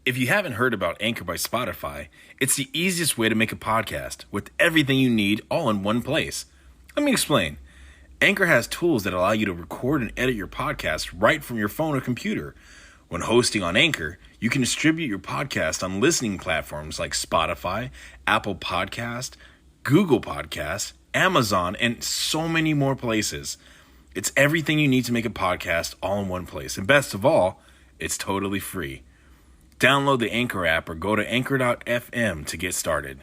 If you haven't heard about Anchor by Spotify, it's the easiest way to make a podcast with everything you need all in one place. Let me explain. Anchor has tools that allow you to record and edit your podcast right from your phone or computer. When hosting on Anchor, you can distribute your podcast on listening platforms like Spotify, Apple Podcast, Google Podcast, Amazon, and so many more places. It's everything you need to make a podcast all in one place. And best of all, it's totally free. Download the Anchor app or go to anchor.fm to get started.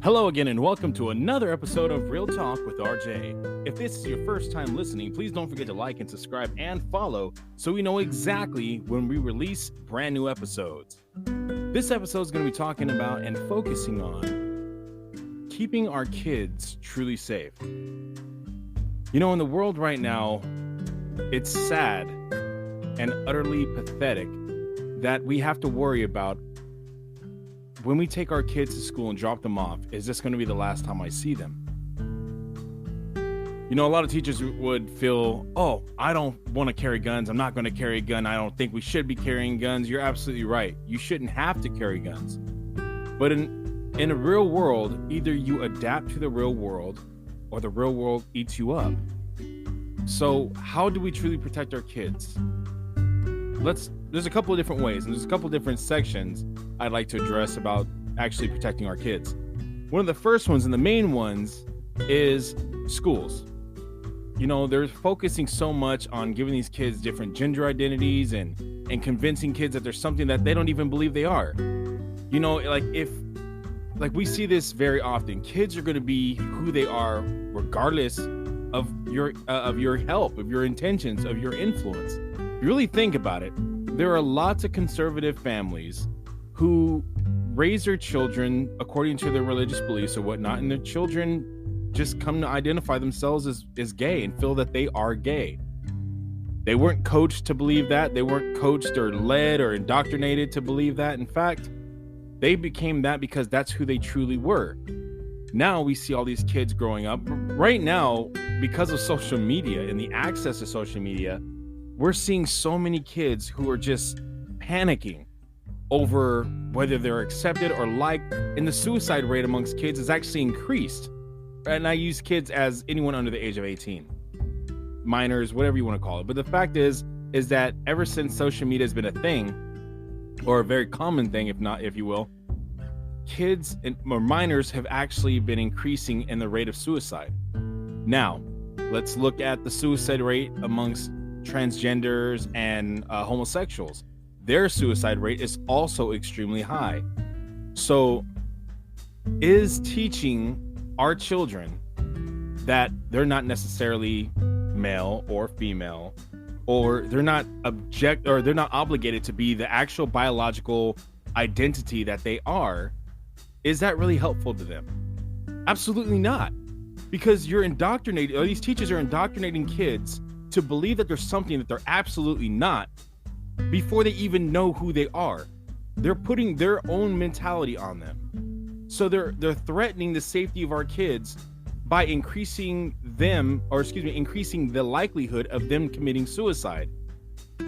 Hello again and welcome to another episode of Real Talk with RJ. If this is your first time listening, please don't forget to like and subscribe and follow so we know exactly when we release brand new episodes. This episode is going to be talking about and focusing on keeping our kids truly safe. You know, in the world right now, it's sad and utterly pathetic that we have to worry about when we take our kids to school and drop them off, is this going to be the last time I see them? You know, a lot of teachers would feel, oh, I don't want to carry guns. I'm not going to carry a gun. I don't think we should be carrying guns. You're absolutely right. You shouldn't have to carry guns. But in a real world, either you adapt to the real world or the real world eats you up. So how do we truly protect our kids? There's a couple of different ways, and there's a couple of different sections I'd like to address about actually protecting our kids. One of the first ones and the main ones is schools. You know, they're focusing so much on giving these kids different gender identities and convincing kids that there's something that they don't even believe they are. You know, like we see this very often. Kids are going to be who they are regardless of your help, of your intentions, of your influence. If you really think about it, there are lots of conservative families who raise their children according to their religious beliefs or whatnot, and their children just come to identify themselves as gay and feel that they are gay. They weren't coached to believe that. They weren't coached or led or indoctrinated to believe that. In fact, they became that because that's who they truly were. Now we see all these kids growing up. Right now, because of social media and the access to social media, we're seeing so many kids who are just panicking over whether they're accepted or liked, and the suicide rate amongst kids is actually increased. And I use kids as anyone under the age of 18, minors, whatever you want to call it. But the fact is that ever since social media has been a thing, or a very common thing, if you will, kids or minors have actually been increasing in the rate of suicide. Now, let's look at the suicide rate amongst transgenders and homosexuals. Their suicide rate is also extremely high. So is teaching our children that they're not necessarily male or female, or they're not obligated to be the actual biological identity that they are, is that really helpful to them? Absolutely not. Because you're indoctrinating, or these teachers are indoctrinating kids to believe that there's something that they're absolutely not before they even know who they are. They're putting their own mentality on them. So they're threatening the safety of our kids by increasing the likelihood of them committing suicide.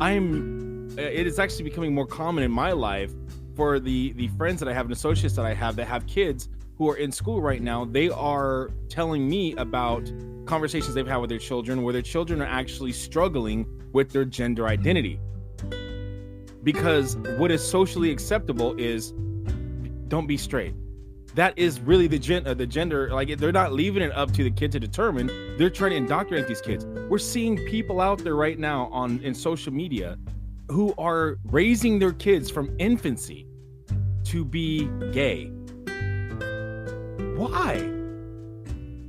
It is actually becoming more common in my life for the friends that I have and associates that I have that have kids who are in school right now. They are telling me about conversations they've had with their children where their children are actually struggling with their gender identity. Because what is socially acceptable is don't be straight. That is really the gender. Like, they're not leaving it up to the kid to determine. They're trying to indoctrinate these kids. We're seeing people out there right now in social media who are raising their kids from infancy to be gay. Why?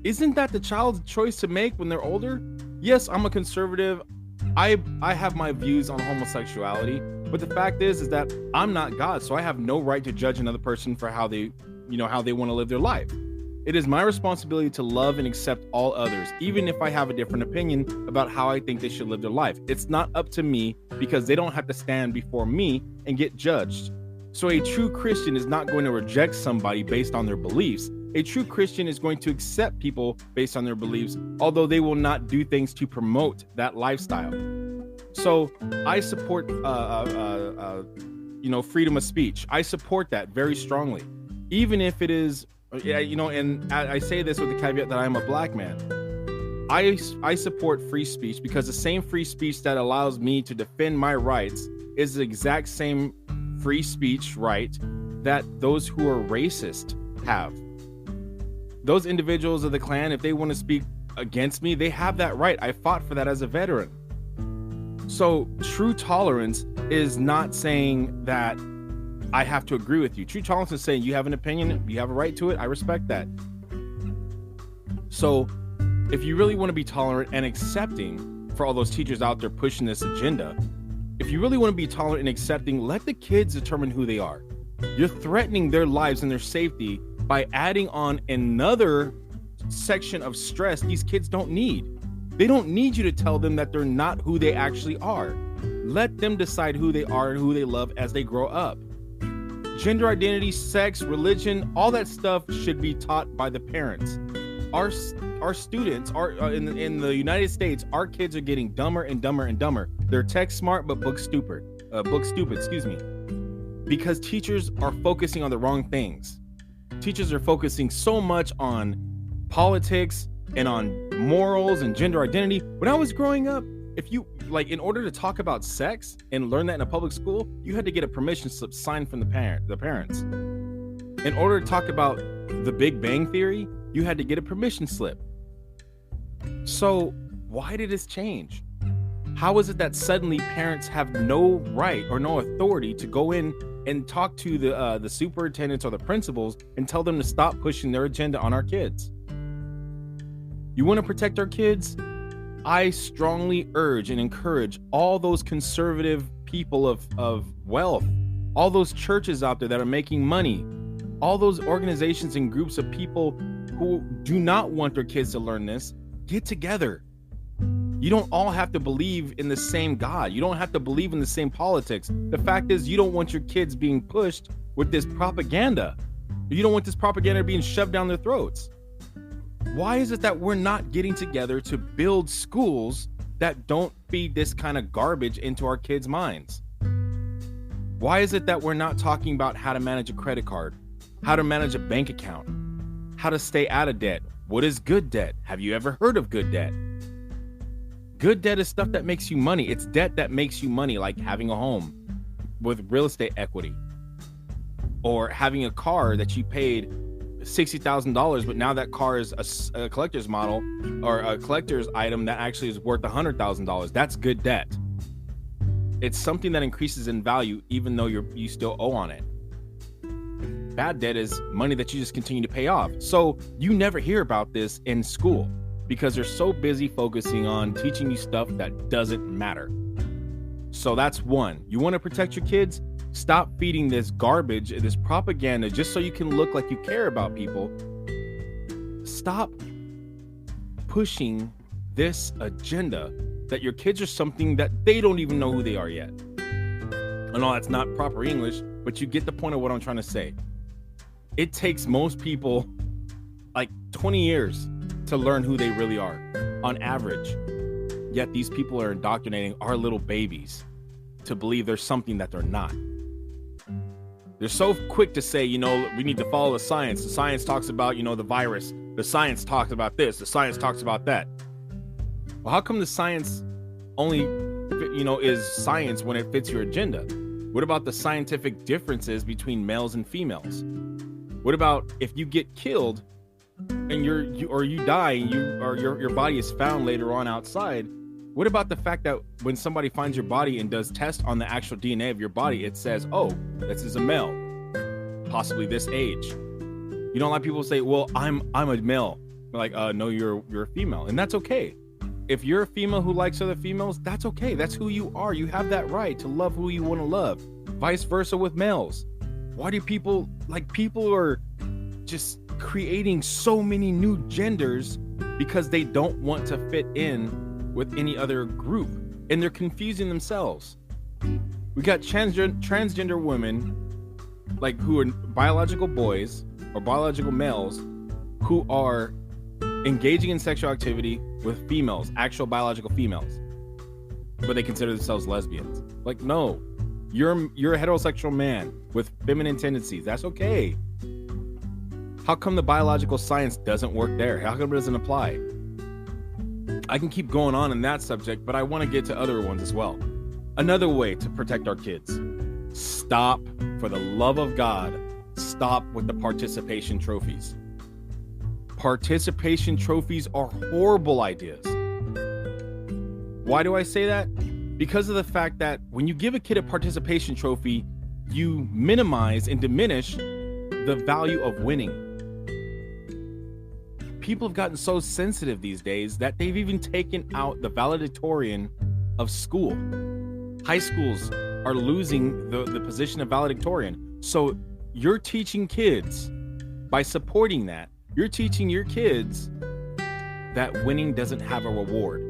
Isn't that the child's choice to make when they're older? Yes, I'm a conservative. I have my views on homosexuality, but the fact is that I'm not God, so I have no right to judge another person for how they want to live their life. It is my responsibility to love and accept all others, even if I have a different opinion about how I think they should live their life. It's not up to me because they don't have to stand before me and get judged. So a true Christian is not going to reject somebody based on their beliefs. A true Christian is going to accept people based on their beliefs, although they will not do things to promote that lifestyle. So I support, freedom of speech. I support that very strongly, even if it is, and I say this with the caveat that I'm a black man. I support free speech because the same free speech that allows me to defend my rights is the exact same free speech right that those who are racist have. Those individuals of the Klan, if they want to speak against me, they have that right. I fought for that as a veteran. So true tolerance is not saying that I have to agree with you. True tolerance is saying you have an opinion, you have a right to it. I respect that. So if you really want to be tolerant and accepting for all those teachers out there pushing this agenda, if you really want to be tolerant and accepting, let the kids determine who they are. You're threatening their lives and their safety by adding on another section of stress these kids don't need. They don't need you to tell them that they're not who they actually are. Let them decide who they are and who they love as they grow up. Gender identity, sex, religion, all that stuff should be taught by the parents. Our students are in the United States, our kids are getting dumber and dumber and dumber. They're tech smart but book stupid, because teachers are focusing on the wrong things. Teachers are focusing so much on politics and on morals and gender identity. When I was growing up, in order to talk about sex and learn that in a public school, you had to get a permission slip signed from the parents. In order to talk about the Big Bang Theory, you had to get a permission slip. So why did this change? How is it that suddenly parents have no right or no authority to go in and talk to the superintendents or the principals and tell them to stop pushing their agenda on our kids? You want to protect our kids? I strongly urge and encourage all those conservative people of wealth, all those churches out there that are making money, all those organizations and groups of people who do not want their kids to learn this, get together. You don't all have to believe in the same God. You don't have to believe in the same politics. The fact is, you don't want your kids being pushed with this propaganda. You don't want this propaganda being shoved down their throats. Why is it that we're not getting together to build schools that don't feed this kind of garbage into our kids' minds? Why is it that we're not talking about how to manage a credit card, how to manage a bank account, how to stay out of debt? What is good debt? Have you ever heard of good debt? Good debt is stuff that makes you money. It's debt that makes you money, like having a home with real estate equity, or having a car that you paid $60,000, but now that car is a collector's model or a collector's item that actually is worth $100,000. That's good debt. It's something that increases in value even though you still owe on it. Bad debt is money that you just continue to pay off. So you never hear about this in school because they're so busy focusing on teaching you stuff that doesn't matter. So that's one. You want to protect your kids? Stop feeding this garbage, this propaganda, just so you can look like you care about people. Stop pushing this agenda that your kids are something that they don't even know who they are yet. I know that's not proper English, but you get the point of what I'm trying to say. It takes most people like 20 years to learn who they really are, on average. Yet these people are indoctrinating our little babies to believe there's something that they're not. They're so quick to say, we need to follow the science. The science talks about, the virus. The science talks about this. The science talks about that. Well, how come the science only, is science when it fits your agenda? What about the scientific differences between males and females? What about if you get killed and you die and your body is found later on outside? What about the fact that when somebody finds your body and does tests on the actual DNA of your body, it says, oh, this is a male, possibly this age. A lot of people say, well, I'm a male. They're like, no, you're a female. And that's okay. If you're a female who likes other females, that's okay. That's who you are. You have that right to love who you want to love. Vice versa with males. Why do people are just creating so many new genders because they don't want to fit in with any other group, and they're confusing themselves. We got transgender women, like who are biological boys or biological males, who are engaging in sexual activity with females, actual biological females, but they consider themselves lesbians. Like, no, you're a heterosexual man with feminine tendencies. That's okay. How come the biological science doesn't work there? How come it doesn't apply? I can keep going on in that subject, but I want to get to other ones as well. Another way to protect our kids. Stop, for the love of God, stop with the participation trophies. Participation trophies are horrible ideas. Why do I say that? Because of the fact that when you give a kid a participation trophy, you minimize and diminish the value of winning. People have gotten so sensitive these days that they've even taken out the valedictorian of school. High schools are losing the position of valedictorian. So you're teaching kids, by supporting that, you're teaching your kids that winning doesn't have a reward.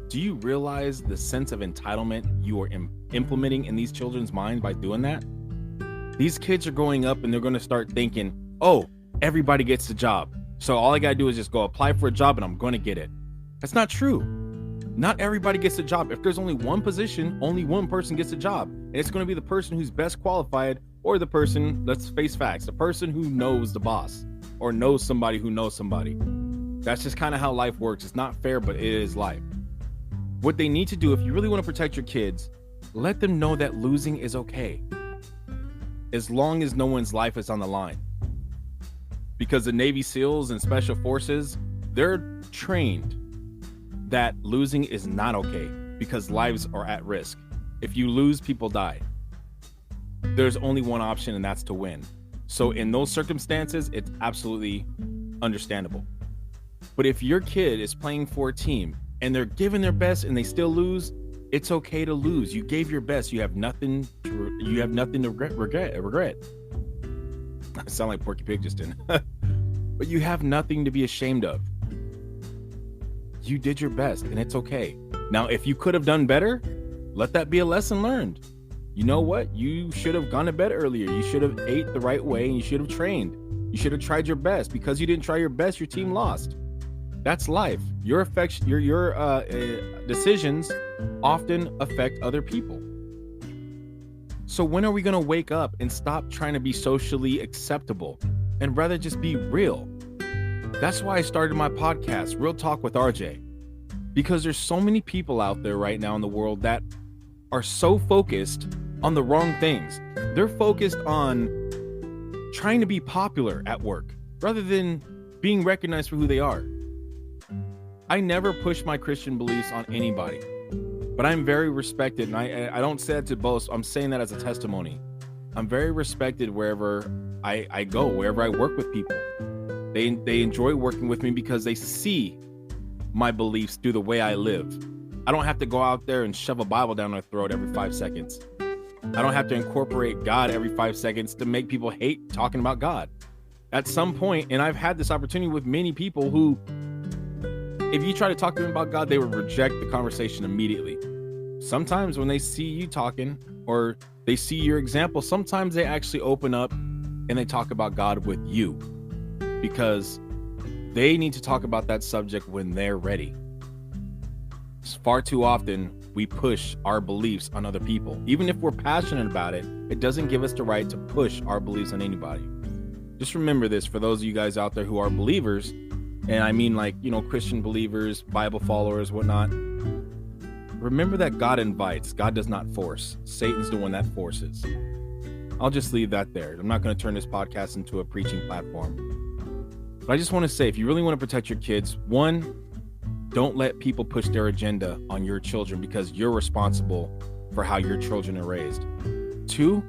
Do you realize the sense of entitlement you are implementing in these children's minds by doing that? These kids are growing up and they're going to start thinking, oh, everybody gets a job, so all I got to do is just go apply for a job and I'm going to get it. That's not true. Not everybody gets a job. If there's only one position, only one person gets a job. And it's going to be the person who's best qualified, or the person, let's face facts, the person who knows the boss or knows somebody who knows somebody. That's just kind of how life works. It's not fair, but it is life. What they need to do, if you really want to protect your kids, let them know that losing is okay, as long as no one's life is on the line. Because the Navy SEALs and Special Forces, they're trained that losing is not okay, because lives are at risk. If you lose, people die. There's only one option, and that's to win. So in those circumstances, it's absolutely understandable. But if your kid is playing for a team and they're giving their best and they still lose, it's okay to lose. You gave your best. You have nothing to regret. I sound like Porky Pig just did. But you have nothing to be ashamed of. You did your best, and it's okay. Now, if you could have done better, let that be a lesson learned. You know what? You should have gone to bed earlier. You should have ate the right way, and you should have trained. You should have tried your best. Because you didn't try your best, your team lost. That's life. Your decisions often affect other people. So when are we going to wake up and stop trying to be socially acceptable and rather just be real? That's why I started my podcast, Real Talk with RJ, because there's so many people out there right now in the world that are so focused on the wrong things. They're focused on trying to be popular at work rather than being recognized for who they are. I never push my Christian beliefs on anybody, but I'm very respected, and I don't say that to boast. I'm saying that as a testimony. I'm very respected wherever I go, wherever I work with people. They enjoy working with me because they see my beliefs through the way I live. I don't have to go out there and shove a Bible down their throat every 5 seconds. I don't have to incorporate God every 5 seconds to make people hate talking about God. At some point, and I've had this opportunity with many people who, if you try to talk to them about God, they would reject the conversation immediately. Sometimes when they see you talking or they see your example, sometimes they actually open up and they talk about God with you, because they need to talk about that subject when they're ready. Far too often, we push our beliefs on other people. Even if we're passionate about it, it doesn't give us the right to push our beliefs on anybody. Just remember this for those of you guys out there who are believers, and I mean Christian believers, Bible followers, whatnot. Remember that God invites, God does not force. Satan's the one that forces. I'll just leave that there. I'm not going to turn this podcast into a preaching platform. But I just want to say, if you really want to protect your kids, one, don't let people push their agenda on your children, because you're responsible for how your children are raised. Two,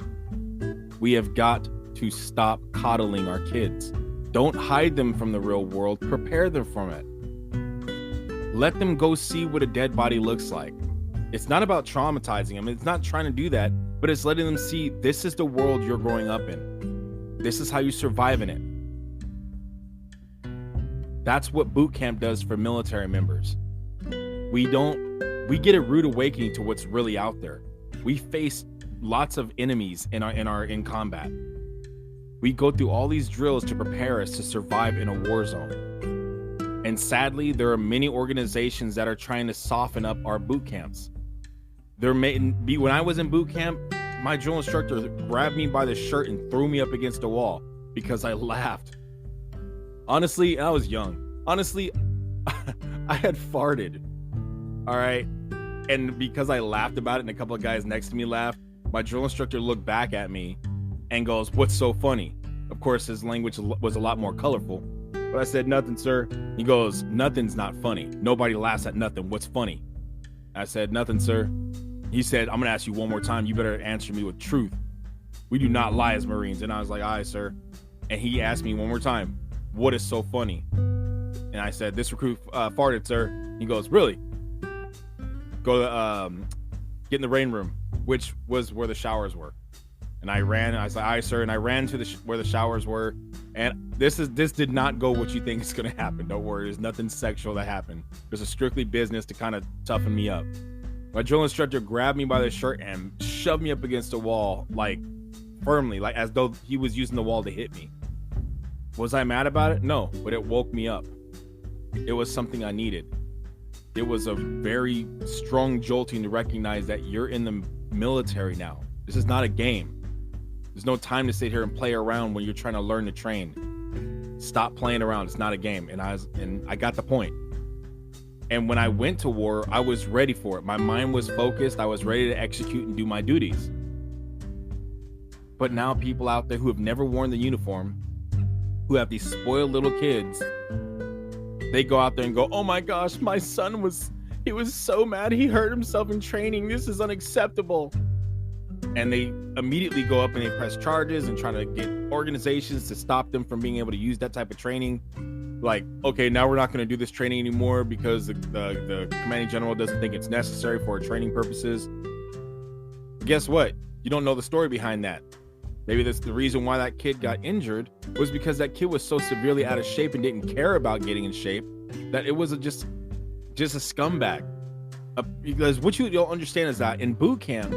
we have got to stop coddling our kids. Don't hide them from the real world. Prepare them from it. Let them go see what a dead body looks like. It's not about traumatizing them. It's not trying to do that, but it's letting them see this is the world you're growing up in. This is how you survive in it. That's what boot camp does for military members. We get a rude awakening to what's really out there. We face lots of enemies in combat. We go through all these drills to prepare us to survive in a war zone. And sadly, there are many organizations that are trying to soften up our boot camps. When I was in boot camp, my drill instructor grabbed me by the shirt and threw me up against a wall because I laughed. Honestly, I was young. Honestly, I had farted. All right. And because I laughed about it and a couple of guys next to me laughed, my drill instructor looked back at me and goes, "What's so funny?" Of course, his language was a lot more colorful. But I said, "Nothing, sir." He goes, "Nothing's not funny. Nobody laughs at nothing. What's funny?" I said, "Nothing, sir." He said, "I'm going to ask you one more time. You better answer me with truth. We do not lie as Marines." And I was like, "Aye, sir." And he asked me one more time, "What is so funny?" And I said, "This recruit farted, sir." He goes, "Really? Go get in the rain room," which was where the showers were. And I ran. I was like, "Aye, sir." And I ran to where the showers were. And this did not go what you think is going to happen. Don't worry. There's nothing sexual that happened. There's a strictly business to kind of toughen me up. My drill instructor grabbed me by the shirt and shoved me up against a wall, like firmly, like as though he was using the wall to hit me. Was I mad about it? No, but it woke me up. It was something I needed. It was a very strong jolting to recognize that you're in the military now. This is not a game. There's no time to sit here and play around when you're trying to learn to train. Stop playing around. It's not a game. And I got the point. And when I went to war, I was ready for it. My mind was focused. I was ready to execute and do my duties. But now people out there who have never worn the uniform, who have these spoiled little kids, they go out there and go, "Oh my gosh, my son he was so mad. He hurt himself in training. This is unacceptable." And they immediately go up and they press charges and try to get organizations to stop them from being able to use that type of training. Like, okay, now we're not going to do this training anymore because the commanding general doesn't think it's necessary for training purposes. Guess what? You don't know the story behind that. Maybe that's the reason why that kid got injured was because that kid was so severely out of shape and didn't care about getting in shape that it was just a scumbag. Because what you don't understand is that in boot camp,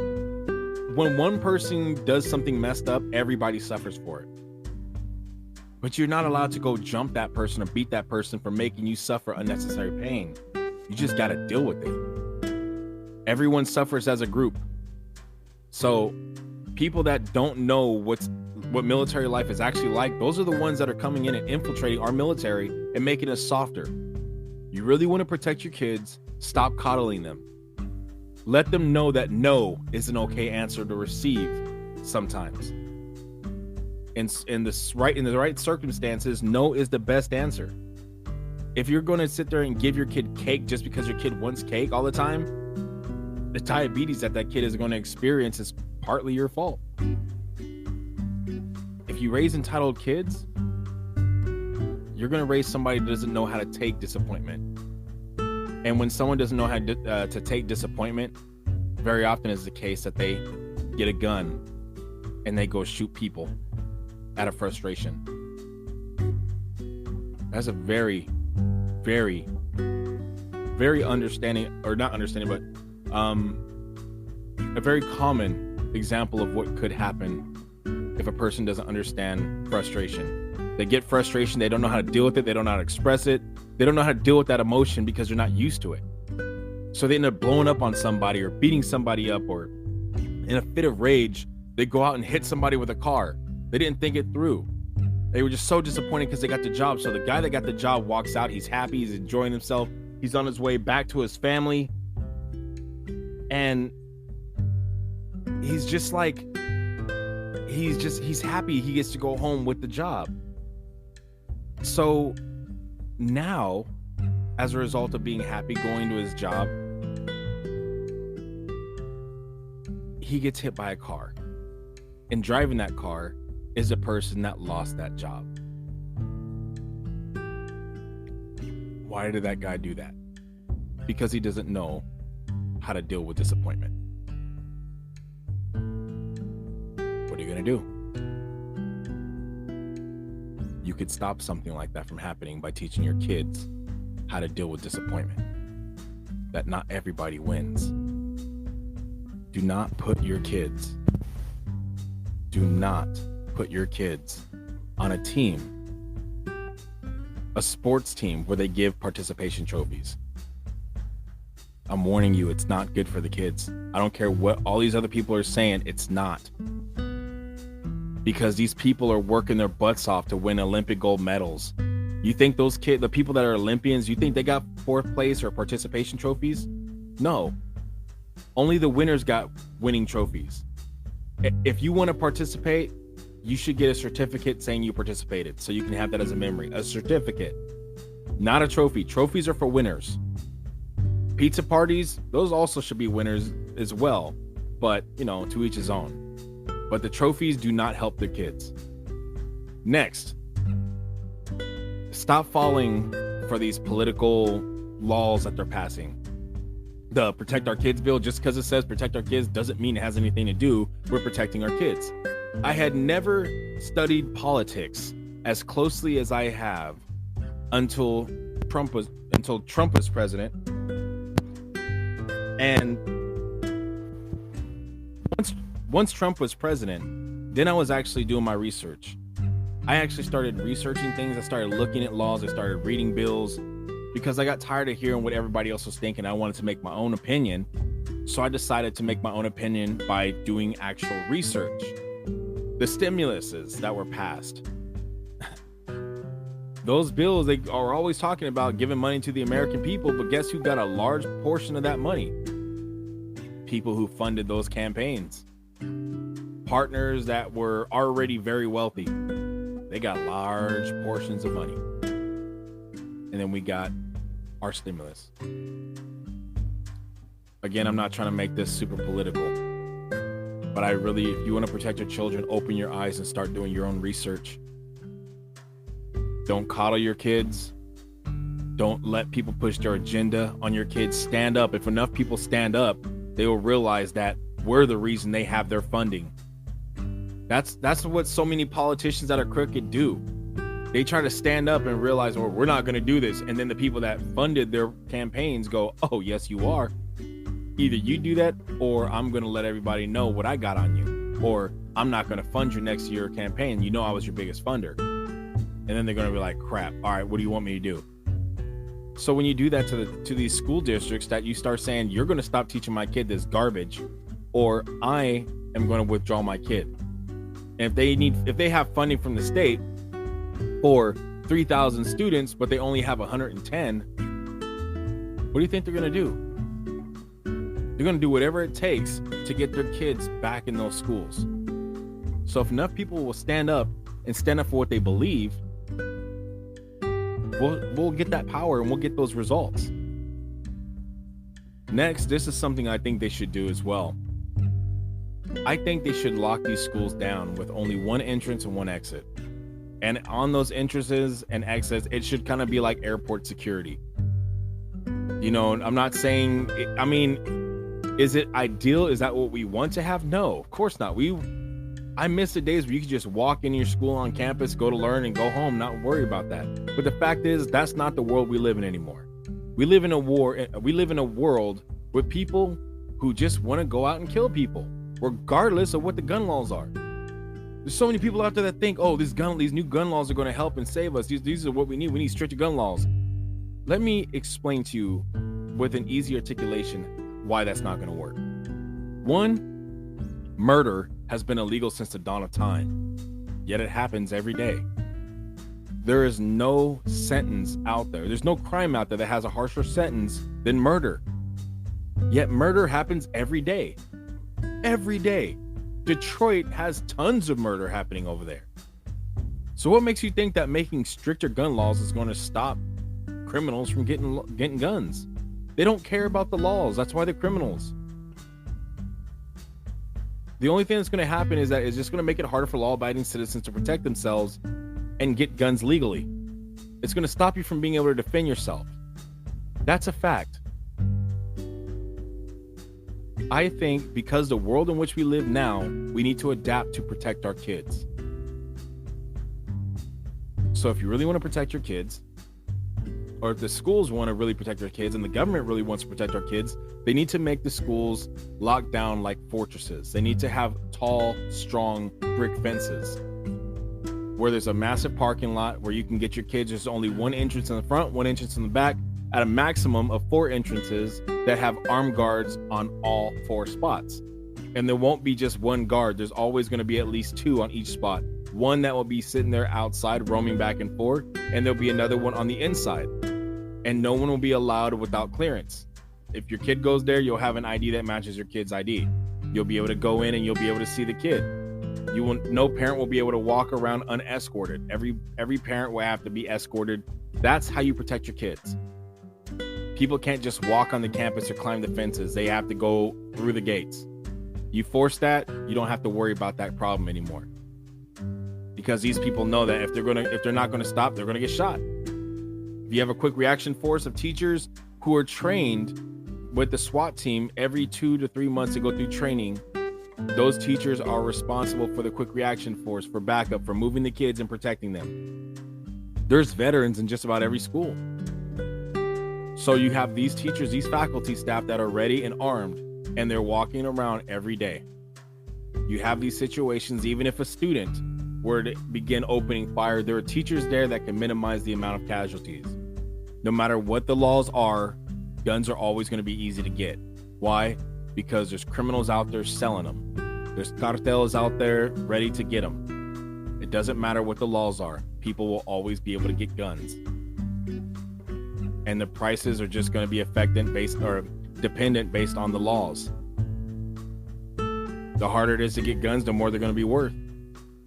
when one person does something messed up, everybody suffers for it. But you're not allowed to go jump that person or beat that person for making you suffer unnecessary pain. You just got to deal with it. Everyone suffers as a group. So people that don't know what military life is actually like, those are the ones that are coming in and infiltrating our military and making us softer. You really want to protect your kids, stop coddling them. Let them know that no is an okay answer to receive sometimes. In the right circumstances, no is the best answer. If you're going to sit there and give your kid cake just because your kid wants cake all the time, the diabetes that kid is going to experience is partly your fault. If you raise entitled kids, you're going to raise somebody that doesn't know how to take disappointment. And when someone doesn't know how to take disappointment, very often is the case that they get a gun and they go shoot people out of frustration. That's a very, very, very understanding, or not understanding, but a very common example of what could happen if a person doesn't understand frustration. They get frustration, they don't know how to deal with it, they don't know how to express it, they don't know how to deal with that emotion because they're not used to it. So they end up blowing up on somebody or beating somebody up, or in a fit of rage, they go out and hit somebody with a car. They didn't think it through. They were just so disappointed because they got the job. So the guy that got the job walks out, he's happy, he's enjoying himself, he's on his way back to his family, and he's just like, he's happy he gets to go home with the job. So now, as a result of being happy going to his job, he gets hit by a car. And driving that car is a person that lost that job. Why did that guy do that? Because he doesn't know how to deal with disappointment. What are you going to do? You could stop something like that from happening by teaching your kids how to deal with disappointment. That not everybody wins. Do not put your kids on a team, a sports team where they give participation trophies. I'm warning you, it's not good for the kids. I don't care what all these other people are saying, it's not. Because these people are working their butts off to win Olympic gold medals. You think those kids, the people that are Olympians, you think they got fourth place or participation trophies? No. Only the winners got winning trophies. If you want to participate, you should get a certificate saying you participated, so you can have that as a memory. A certificate, not a trophy. Trophies are for winners. Pizza parties, those also should be winners as well, but to each his own. But the trophies do not help the kids. Next, stop falling for these political laws that they're passing. The Protect Our Kids bill, just because it says protect our kids doesn't mean it has anything to do with protecting our kids. I had never studied politics as closely as I have until Trump was president. And once Trump was president, then I was actually doing my research. I actually started researching things. I started looking at laws. I started reading bills because I got tired of hearing what everybody else was thinking. I wanted to make my own opinion. So I decided to make my own opinion by doing actual research. The stimuluses that were passed. Those bills, they are always talking about giving money to the American people, but guess who got a large portion of that money? People who funded those campaigns. Partners that were already very wealthy. They got large portions of money. And then we got our stimulus. Again, I'm not trying to make this super political, but if you want to protect your children, open your eyes and start doing your own research. Don't coddle your kids. Don't let people push their agenda on your kids. Stand up. If enough people stand up, they will realize that we're the reason they have their funding. That's what so many politicians that are crooked do. They try to stand up and realize, well, we're not going to do this. And then the people that funded their campaigns go, oh, yes, you are. Either you do that, or I'm going to let everybody know what I got on you. Or I'm not going to fund your next year campaign. You know I was your biggest funder. And then they're going to be like, crap. All right, what do you want me to do? So when you do that to these school districts, that you start saying, you're going to stop teaching my kid this garbage, or I am going to withdraw my kid. And if they have funding from the state for 3,000 students, but they only have 110, what do you think they're going to do? They're going to do whatever it takes to get their kids back in those schools. So if enough people will stand up for what they believe, we'll get that power and we'll get those results. Next, this is something I think they should do as well. I think they should lock these schools down with only one entrance and one exit. And on those entrances and exits, it should kind of be like airport security. I'm not saying, is it ideal? Is that what we want to have? No, of course not. I miss the days where you could just walk in your school on campus, go to learn and go home, not worry about that. But the fact is, that's not the world we live in anymore. We live in a world with people who just want to go out and kill people, regardless of what the gun laws are. There's so many people out there that think, oh, these new gun laws are going to help and save us. These are what we need. We need stricter gun laws. Let me explain to you with an easy articulation why that's not going to work. One, murder has been illegal since the dawn of time, yet it happens every day. There is no sentence out there. There's no crime out there that has a harsher sentence than murder. Yet murder happens every day. Every day. Detroit has tons of murder happening over there. So what makes you think that making stricter gun laws is going to stop criminals from getting guns? They don't care about the laws. That's why they're criminals. The only thing that's going to happen is that it's just going to make it harder for law-abiding citizens to protect themselves and get guns legally. It's going to stop you from being able to defend yourself. That's a fact. I think because the world in which we live now, we need to adapt to protect our kids. So if you really want to protect your kids, or if the schools want to really protect their kids and the government really wants to protect our kids, they need to make the schools locked down like fortresses. They need to have tall, strong brick fences. where there's a massive parking lot where you can get your kids. There's only one entrance in the front, one entrance in the back, at a maximum of 4 entrances that have armed guards on all 4 spots. And there won't be just one guard. There's always going to be at least 2 on each spot. One that will be sitting there outside roaming back and forth, and there'll be another one on the inside. And no one will be allowed without clearance. If your kid goes there, you'll have an ID that matches your kid's ID. You'll be able to go in and you'll be able to see the kid. No parent will be able to walk around unescorted. Every parent will have to be escorted. That's how you protect your kids. People can't just walk on the campus or climb the fences. They have to go through the gates. You force that, you don't have to worry about that problem anymore. Because these people know that if they're not going to stop, they're going to get shot. If you have a quick reaction force of teachers who are trained with the SWAT team every 2 to 3 months to go through training, those teachers are responsible for the quick reaction force, for backup, for moving the kids and protecting them. There's veterans in just about every school. So you have these teachers, these faculty staff that are ready and armed, and they're walking around every day. You have these situations, even if a student were to begin opening fire, there are teachers there that can minimize the amount of casualties. No matter what the laws are, guns are always going to be easy to get. Why? Because there's criminals out there selling them. There's cartels out there ready to get them. It doesn't matter what the laws are. People will always be able to get guns. And the prices are just going to be dependent based on the laws. The harder it is to get guns, the more they're going to be worth.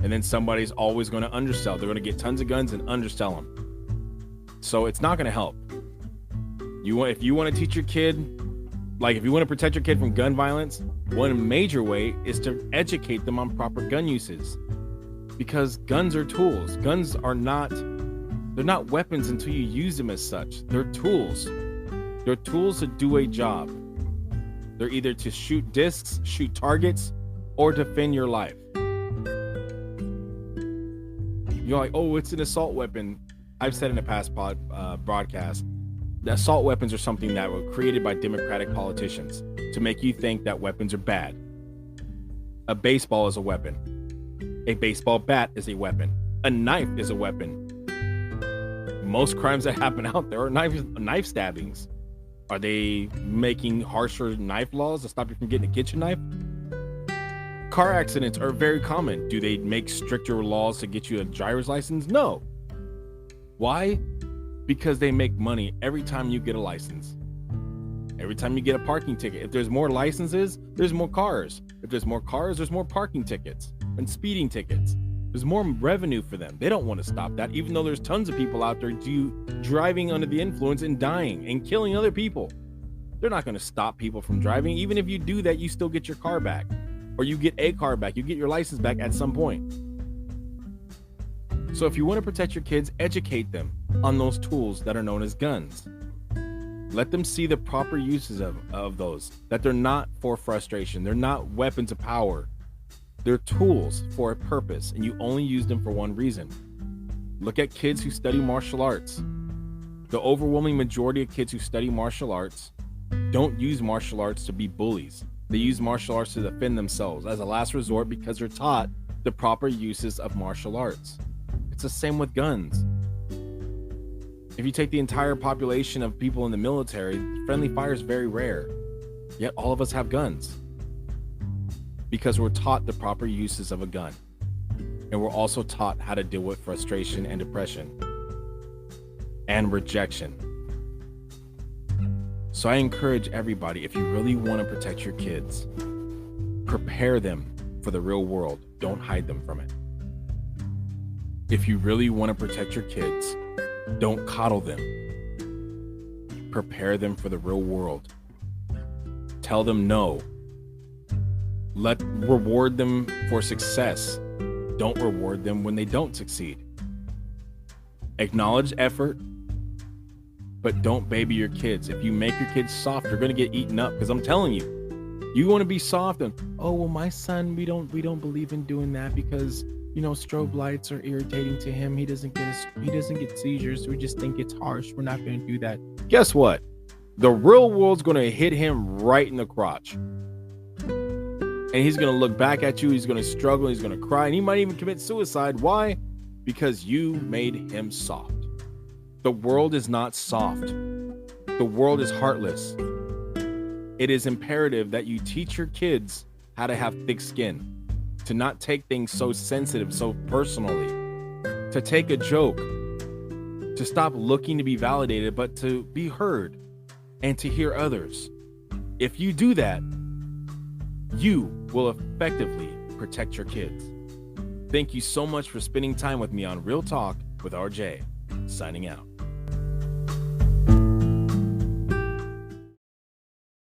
And then somebody's always going to undersell. They're going to get tons of guns and undersell them. So it's not going to help. If you want to teach your kid, if you want to protect your kid from gun violence, one major way is to educate them on proper gun uses. Because guns are tools. Guns are they're not weapons until you use them as such. They're tools. They're tools to do a job. They're either to shoot discs, shoot targets, or defend your life. You're like, oh, it's an assault weapon. I've said in a past broadcast, that assault weapons are something that were created by Democratic politicians to make you think that weapons are bad. A baseball is a weapon. A baseball bat is a weapon. A knife is a weapon. Most crimes that happen out there are knife stabbings. Are they making harsher knife laws to stop you from getting a kitchen knife? Car accidents are very common. Do they make stricter laws to get you a driver's license? No. Why? Because they make money every time you get a license. Every time you get a parking ticket. If there's more licenses, there's more cars. If there's more cars, there's more parking tickets and speeding tickets. There's more revenue for them. They don't want to stop that, even though there's tons of people out there driving under the influence and dying and killing other people. They're not going to stop people from driving. Even if you do that, you still get your car back. Or you get a car back. You get your license back at some point. So if you want to protect your kids, educate them on those tools that are known as guns. Let them see the proper uses of those, that they're not for frustration. They're not weapons of power. They're tools for a purpose, and you only use them for one reason. Look at kids who study martial arts. The overwhelming majority of kids who study martial arts don't use martial arts to be bullies. They use martial arts to defend themselves as a last resort because they're taught the proper uses of martial arts. It's the same with guns. If you take the entire population of people in the military, friendly fire is very rare. Yet all of us have guns. Because we're taught the proper uses of a gun. And we're also taught how to deal with frustration and depression. And rejection. So I encourage everybody, if you really want to protect your kids, prepare them for the real world. Don't hide them from it. If you really want to protect your kids, don't coddle them. Prepare them for the real world. Tell them no. Reward them for success. Don't reward them when they don't succeed. Acknowledge effort, but don't baby your kids. If you make your kids soft, they're going to get eaten up. Because I'm telling you, you want to be soft and, oh, well, my son, we don't believe in doing that because, strobe lights are irritating to him. He doesn't get seizures. We just think it's harsh. We're not going to do that. Guess what? The real world's going to hit him right in the crotch. And he's going to look back at you. He's going to struggle. He's going to cry. And he might even commit suicide. Why? because you made him soft. The world is not soft. The world is heartless. It is imperative that you teach your kids how to have thick skin, to not take things so sensitive, so personally, to take a joke, to stop looking to be validated, but to be heard and to hear others. If you do that, you will effectively protect your kids. Thank you so much for spending time with me on Real Talk with RJ. Signing out.